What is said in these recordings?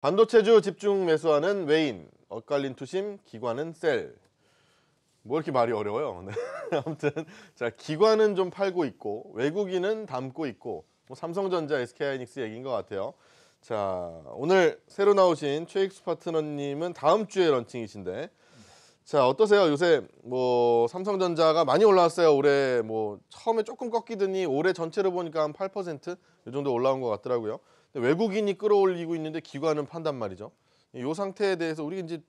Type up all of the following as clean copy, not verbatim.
반도체주 집중 매수하는 외인, 엇갈린 투심, 기관은 셀. 뭐 이렇게 말이 어려워요. 네. 아무튼 자, 기관은 좀 팔고 있고 외국인은 담고 있고 뭐 삼성전자, SK하이닉스 얘기인 것 같아요. 자, 오늘 새로 나오신 최익수 파트너님은 다음 주에 런칭이신데, 자, 어떠세요? 요새 뭐 삼성전자가 많이 올라왔어요. 올해 뭐 처음에 조금 꺾이더니 올해 전체로 보니까 한 8%? 이 정도 올라온 것 같더라고요. 근데 외국인이 끌어올리고 있는데 기관은 판단 말이죠. 이 상태에 대해서 우리 이제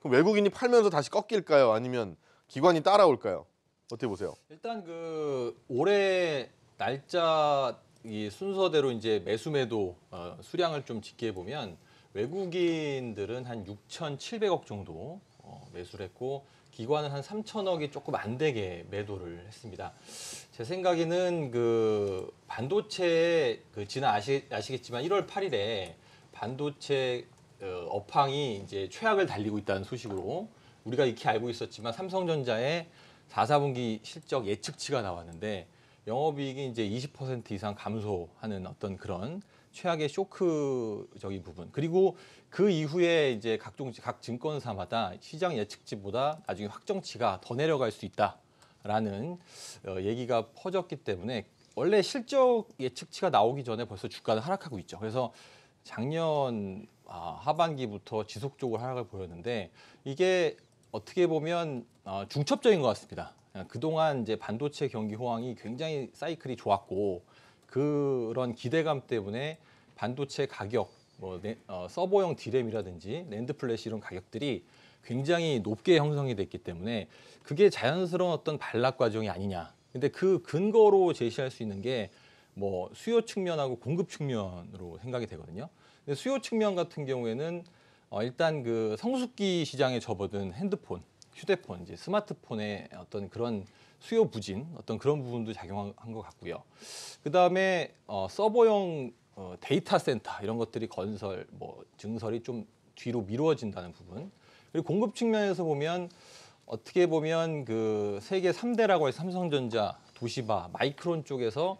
그럼 외국인이 팔면서 다시 꺾일까요? 아니면 기관이 따라올까요? 어떻게 보세요? 일단 그 올해 날짜 이 순서대로 이제 매수 매도 수량을 좀 집계해 보면 외국인들은 한 6,700억 정도 매수를 했고 기관은 한 3천억이 조금 안 되게 매도를 했습니다. 제 생각에는 그 반도체 그 지난 아시겠지만 1월 8일에 반도체 업황이 이제 최악을 달리고 있다는 소식으로 우리가 익히 알고 있었지만 삼성전자의 4, 4분기 실적 예측치가 나왔는데 영업이익이 이제 20% 이상 감소하는 어떤 그런 최악의 쇼크적인 부분. 그리고 그 이후에 이제 각 증권사마다 시장 예측치보다 나중에 확정치가 더 내려갈 수 있다라는 얘기가 퍼졌기 때문에 원래 실적 예측치가 나오기 전에 벌써 주가는 하락하고 있죠. 그래서 작년 하반기부터 지속적으로 하락을 보였는데 이게 어떻게 보면 중첩적인 것 같습니다. 그동안 이제 반도체 경기 호황이 굉장히 사이클이 좋았고 그런 기대감 때문에 반도체 가격, 뭐 서버용 디램이라든지 낸드 플래시 이런 가격들이 굉장히 높게 형성이 됐기 때문에 그게 자연스러운 어떤 반락 과정이 아니냐. 근데 그 근거로 제시할 수 있는 게 뭐 수요 측면하고 공급 측면으로 생각이 되거든요. 근데 수요 측면 같은 경우에는 일단 그 성숙기 시장에 접어든 핸드폰, 휴대폰, 이제 스마트폰의 어떤 그런 수요 부진, 어떤 그런 부분도 작용한 것 같고요. 그 다음에 서버용 데이터 센터 이런 것들이 건설, 뭐 증설이 좀 뒤로 미루어진다는 부분. 그리고 공급 측면에서 보면 어떻게 보면 그 세계 3대라고 해서 삼성전자, 도시바, 마이크론 쪽에서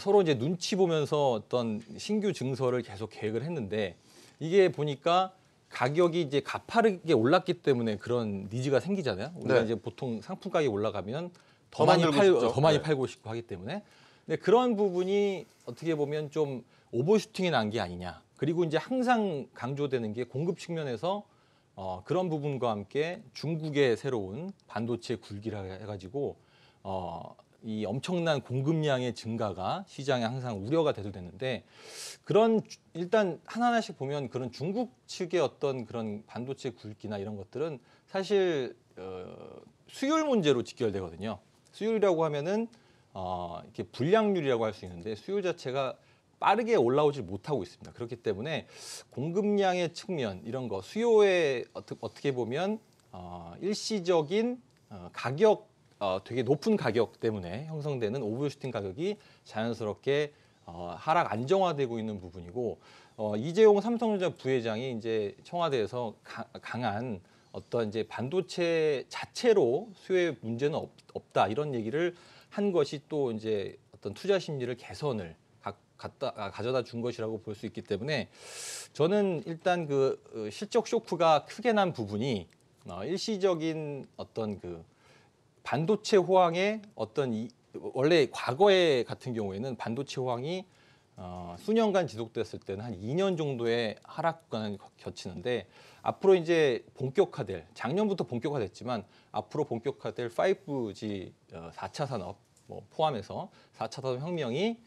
서로 이제 눈치 보면서 어떤 신규 증설을 계속 계획을 했는데 이게 보니까 가격이 이제 가파르게 올랐기 때문에 그런 니즈가 생기잖아요. 우리가 네. 이제 보통 상품 가격이 올라가면 더 만들고 싶죠. 더 많이 네. 팔고 싶고 하기 때문에. 근데 그런 부분이 어떻게 보면 좀 오버슈팅이 난 게 아니냐. 그리고 이제 항상 강조되는 게 공급 측면에서 그런 부분과 함께 중국의 새로운 반도체 굴기라 해가지고 이 엄청난 공급량의 증가가 시장에 항상 우려가 대두됐는데 그런 일단 하나하나씩 보면 그런 중국 측의 어떤 그런 반도체 굴기나 이런 것들은 사실 수율 문제로 직결되거든요. 수율이라고 하면은 이렇게 불량률이라고 할 수 있는데 수율 자체가 빠르게 올라오질 못하고 있습니다. 그렇기 때문에 공급량의 측면 이런 거 수요에 어떻게 보면 일시적인 가격 되게 높은 가격 때문에 형성되는 오버슈팅 가격이 자연스럽게 하락 안정화되고 있는 부분이고 이재용 삼성전자 부회장이 이제 청와대에서 강한 어떤 이제 반도체 자체로 수요의 문제는 없다 이런 얘기를 한 것이 또 이제 어떤 투자 심리를 개선을 가져다 준 것이라고 볼 수 있기 때문에 저는 일단 그 실적 쇼크가 크게 난 부분이 일시적인 어떤 그 반도체 호황의 어떤 원래 과거에 같은 경우에는 반도체 호황이 수년간 지속됐을 때는 한 2년 정도의 하락 구간을 겹치는데 앞으로 이제 본격화될 작년부터 본격화됐지만 앞으로 본격화될 5G 4차 산업 뭐 포함해서 4차 산업 혁명이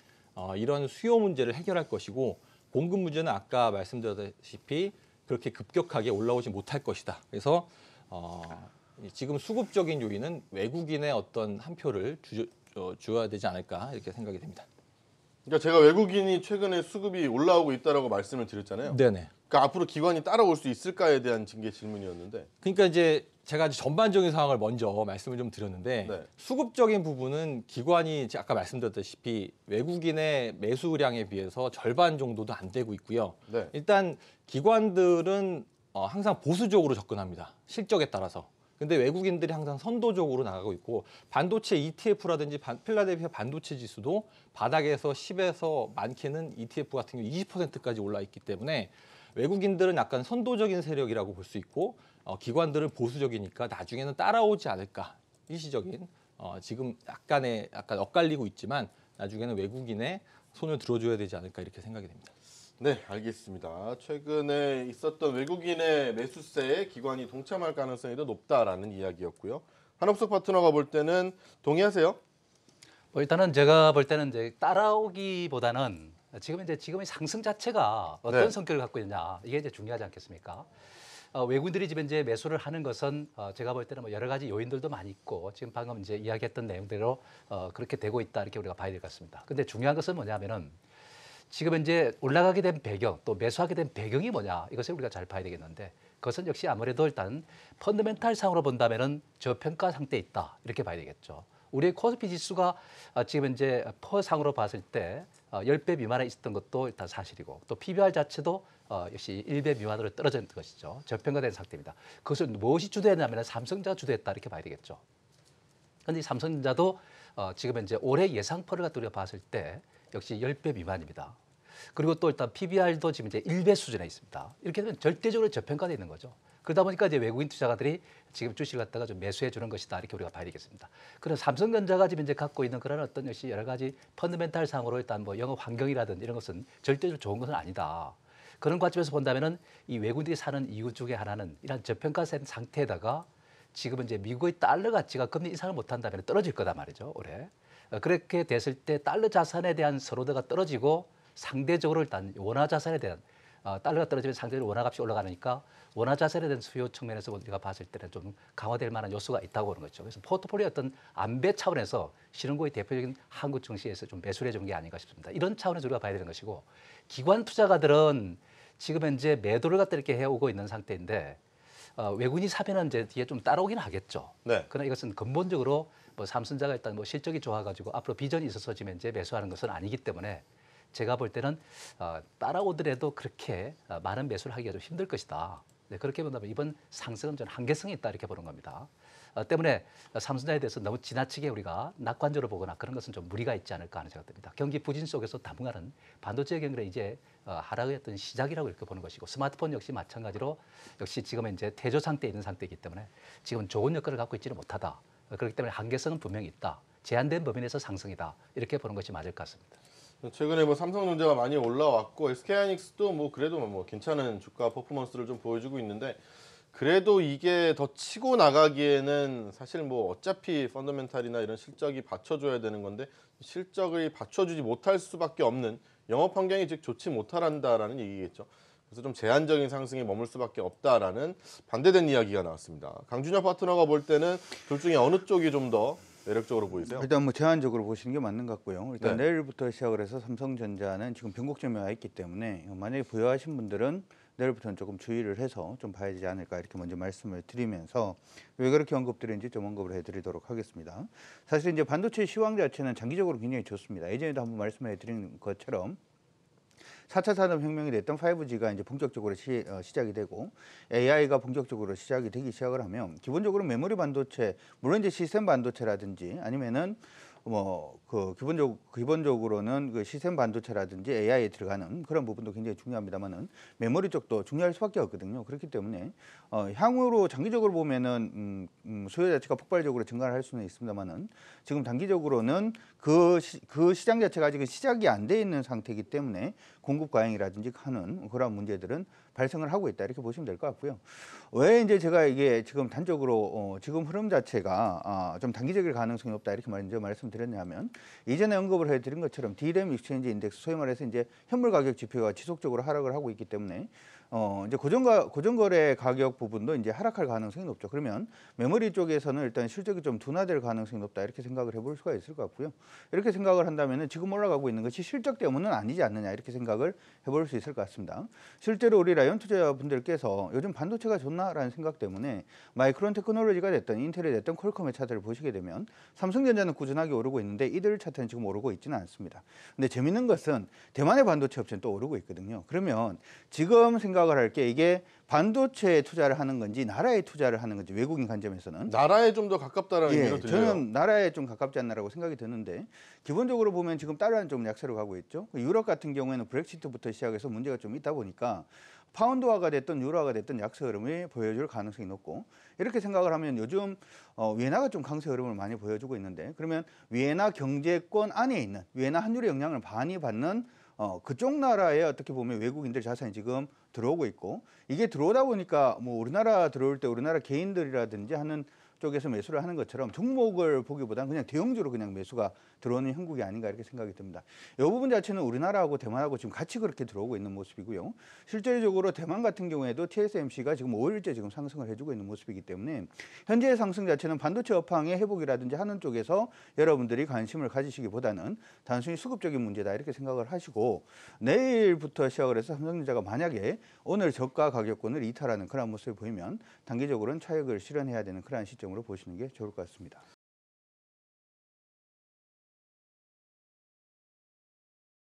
이런 수요 문제를 해결할 것이고 공급 문제는 아까 말씀드렸다시피 그렇게 급격하게 올라오지 못할 것이다. 그래서 지금 수급적인 요인은 외국인의 어떤 한 표를 줘야 되지 않을까 이렇게 생각이 됩니다. 그러니까 제가 외국인이 최근에 수급이 올라오고 있다라고 말씀을 드렸잖아요. 네네. 그러니까 앞으로 기관이 따라올 수 있을까에 대한 게 질문이었는데. 그러니까 이제 제가 전반적인 상황을 먼저 말씀을 좀 드렸는데 네. 수급적인 부분은 기관이 아까 말씀드렸다시피 외국인의 매수량에 비해서 절반 정도도 안 되고 있고요. 네. 일단 기관들은 항상 보수적으로 접근합니다. 실적에 따라서. 근데 외국인들이 항상 선도적으로 나가고 있고 반도체 ETF라든지 필라델피아 반도체 지수도 바닥에서 10에서 많게는 ETF 같은 경우 20%까지 올라 있기 때문에 외국인들은 약간 선도적인 세력이라고 볼 수 있고 기관들은 보수적이니까 나중에는 따라오지 않을까 일시적인 지금 약간 엇갈리고 있지만 나중에는 외국인의 손을 들어줘야 되지 않을까 이렇게 생각이 됩니다. 네, 알겠습니다. 최근에 있었던 외국인의 매수세에 기관이 동참할 가능성이 더 높다라는 이야기였고요. 한옥석 파트너가 볼 때는 동의하세요? 뭐 일단은 제가 볼 때는 이제 따라오기보다는 지금의 상승 자체가 어떤 네. 성격을 갖고 있냐 이게 이제 중요하지 않겠습니까? 외국인들이 지금 이제 매수를 하는 것은 제가 볼 때는 뭐 여러 가지 요인들도 많이 있고 지금 방금 이제 이야기했던 내용대로 그렇게 되고 있다 이렇게 우리가 봐야 될 것 같습니다. 근데 중요한 것은 뭐냐면은 지금 이제 올라가게 된 배경 또 매수하게 된 배경이 뭐냐 이것을 우리가 잘 봐야 되겠는데 그것은 역시 아무래도 일단 펀더멘탈 상으로 본다면은 저평가 상태에 있다 이렇게 봐야 되겠죠. 우리의 코스피 지수가 지금 이제 퍼상으로 봤을 때 10배 미만에 있었던 것도 일단 사실이고 또 PBR 자체도 역시 1배 미만으로 떨어진 것이죠. 저평가된 상태입니다. 그것을 무엇이 주도했냐면 삼성전자가 주도했다 이렇게 봐야 되겠죠. 그런데 삼성전자도 지금 이제 올해 예상퍼를 갖다 우리가 봤을 때 역시 10배 미만입니다. 그리고 또 일단 PBR도 지금 이제 1배 수준에 있습니다. 이렇게 되면 절대적으로 저평가되어 있는 거죠. 그러다 보니까 이제 외국인 투자가들이 지금 주식을 갖다가 좀 매수해 주는 것이다 이렇게 우리가 봐야 되겠습니다. 그래서 삼성전자가 지금 이제 갖고 있는 그런 어떤 역시 여러 가지 펀더멘탈 상으로 일단 뭐 영업 환경이라든지 이런 것은 절대적으로 좋은 것은 아니다. 그런 관점에서 본다면은 이 외국인들이 사는 이유 중에 하나는 이런 저평가된 상태에다가 지금 이제 미국의 달러 가치가 금리 인상을 못한다면 떨어질 거다 말이죠 올해. 그렇게 됐을 때 달러 자산에 대한 선호도가 떨어지고 상대적으로 일단 원화 자산에 대한 달러가 떨어지면 상대적으로 원화 값이 올라가니까 원화 자산에 대한 수요 측면에서 우리가 봤을 때는 좀 강화될 만한 요소가 있다고 보는 거죠. 그래서 포트폴리오 어떤 안배 차원에서 신흥국의 대표적인 한국 증시에서 좀 매수를 해준 게 아닌가 싶습니다. 이런 차원에서 우리가 봐야 되는 것이고 기관 투자가들은 지금 현재 매도를 갖다 이렇게 해오고 있는 상태인데 외국인이 사면은 이제 뒤에 좀 따라오긴 하겠죠. 네. 그러나 이것은 근본적으로 뭐 삼성전자가 일단 뭐 실적이 좋아가지고 앞으로 비전이 있어서 지금 이제 매수하는 것은 아니기 때문에 제가 볼 때는 따라오더라도 그렇게 많은 매수를 하기가 좀 힘들 것이다. 네, 그렇게 본다면 이번 상승은 좀 한계성이 있다 이렇게 보는 겁니다. 때문에 삼성전자에 대해서 너무 지나치게 우리가 낙관적으로 보거나 그런 것은 좀 무리가 있지 않을까 하는 생각이 듭니다. 경기 부진 속에서 당분간은 반도체 경기는 이제 하락의 어떤 시작이라고 이렇게 보는 것이고 스마트폰 역시 마찬가지로 역시 지금은 이제 태조 상태에 있는 상태이기 때문에 지금 좋은 여건을 갖고 있지는 못하다. 그렇기 때문에 한계성은 분명히 있다. 제한된 범위 내에서 상승이다. 이렇게 보는 것이 맞을 것 같습니다. 최근에 뭐 삼성전자가 많이 올라왔고 SK하이닉스도 뭐 그래도 뭐 괜찮은 주가 퍼포먼스를 좀 보여주고 있는데 그래도 이게 더 치고 나가기에는 사실 뭐 어차피 펀더멘탈이나 이런 실적이 받쳐줘야 되는 건데 실적을 받쳐주지 못할 수밖에 없는 영업 환경이 즉 좋지 못하란다라는 얘기겠죠. 그래서 좀 제한적인 상승에 머물 수밖에 없다라는 반대된 이야기가 나왔습니다. 강준혁 파트너가 볼 때는 둘 중에 어느 쪽이 좀 더 매력적으로 보이세요? 일단 뭐 제한적으로 보시는 게 맞는 것 같고요. 일단 네. 내일부터 시작을 해서 삼성전자는 지금 변곡점에 와 있기 때문에 만약에 보유하신 분들은 내일부터는 조금 주의를 해서 좀 봐야 되지 않을까 이렇게 먼저 말씀을 드리면서 왜 그렇게 언급드리는지 좀 언급을 해드리도록 하겠습니다. 사실 이제 반도체 시황 자체는 장기적으로 굉장히 좋습니다. 예전에도 한번 말씀해 드린 것처럼 4차 산업혁명이 됐던 5G가 이제 본격적으로 시작이 되고 AI가 본격적으로 시작을 하면 기본적으로 메모리 반도체, 물론 이제 시스템 반도체라든지 아니면은 뭐 그 기본적으로는 그 시스템 반도체라든지 AI에 들어가는 그런 부분도 굉장히 중요합니다만은 메모리 쪽도 중요할 수밖에 없거든요. 그렇기 때문에 향후로 장기적으로 보면은 수요 자체가 폭발적으로 증가를 할 수는 있습니다만은 지금 단기적으로는 그 시장 자체가 아직 시작이 안 돼 있는 상태이기 때문에 공급 과잉이라든지 하는 그런 문제들은 발생을 하고 있다 이렇게 보시면 될 것 같고요. 왜 이제 제가 이게 지금 단적으로 지금 흐름 자체가 좀 단기적일 가능성이 없다 이렇게 먼저 말씀드렸냐면 이전에 언급을 해드린 것처럼 D램 익스체인지 인덱스 소위 말해서 이제 현물 가격 지표가 지속적으로 하락을 하고 있기 때문에 이제 고정거래 가격 부분도 이제 하락할 가능성이 높죠. 그러면 메모리 쪽에서는 일단 실적이 좀 둔화될 가능성이 높다 이렇게 생각을 해볼 수가 있을 것 같고요. 이렇게 생각을 한다면은 지금 올라가고 있는 것이 실적 때문은 아니지 않느냐 이렇게 생각을 해볼 수 있을 것 같습니다. 실제로 우리 라이온 투자분들께서 요즘 반도체가 좋나라는 생각 때문에 마이크론 테크놀로지가 됐든 인텔이 됐든 퀄컴의 차트를 보시게 되면 삼성전자는 꾸준하게 오르고 있는데 이들 차트는 지금 오르고 있지는 않습니다. 근데 재밌는 것은 대만의 반도체 업체는 또 오르고 있거든요. 그러면 지금 생각을 할 게 이게 반도체에 투자를 하는 건지 나라에 투자를 하는 건지 외국인 관점에서는 나라에 좀 더 가깝다라는 의미로 들려요. 저는 나라에 좀 가깝지 않나라고 생각이 드는데 기본적으로 보면 지금 달러는 좀 약세로 가고 있죠. 유럽 같은 경우에는 브렉시트부터 시작해서 문제가 좀 있다 보니까 파운드화가 됐든 유로화가 됐든 약세 흐름이 보여줄 가능성이 높고 이렇게 생각을 하면 요즘 위엔화가 좀 강세 흐름을 많이 보여주고 있는데 그러면 위엔화 경제권 안에 있는 위엔화 환율의 영향을 많이 받는 그쪽 나라에 어떻게 보면 외국인들 자산이 지금 들어오고 있고 이게 들어오다 보니까 뭐 우리나라 들어올 때 우리나라 개인들이라든지 하는 쪽에서 매수를 하는 것처럼 종목을 보기보다는 그냥 대형주로 그냥 매수가 들어오는 형국이 아닌가 이렇게 생각이 듭니다. 이 부분 자체는 우리나라하고 대만하고 지금 같이 그렇게 들어오고 있는 모습이고요. 실제적으로 대만 같은 경우에도 TSMC가 지금 5일째 지금 상승을 해주고 있는 모습이기 때문에 현재의 상승 자체는 반도체 업황의 회복이라든지 하는 쪽에서 여러분들이 관심을 가지시기보다는 단순히 수급적인 문제다 이렇게 생각을 하시고 내일부터 시작을 해서 삼성전자가 만약에 오늘 저가 가격권을 이탈하는 그런 모습을 보이면 단기적으로는 차익을 실현해야 되는 그런 시점으로 보시는 게 좋을 것 같습니다.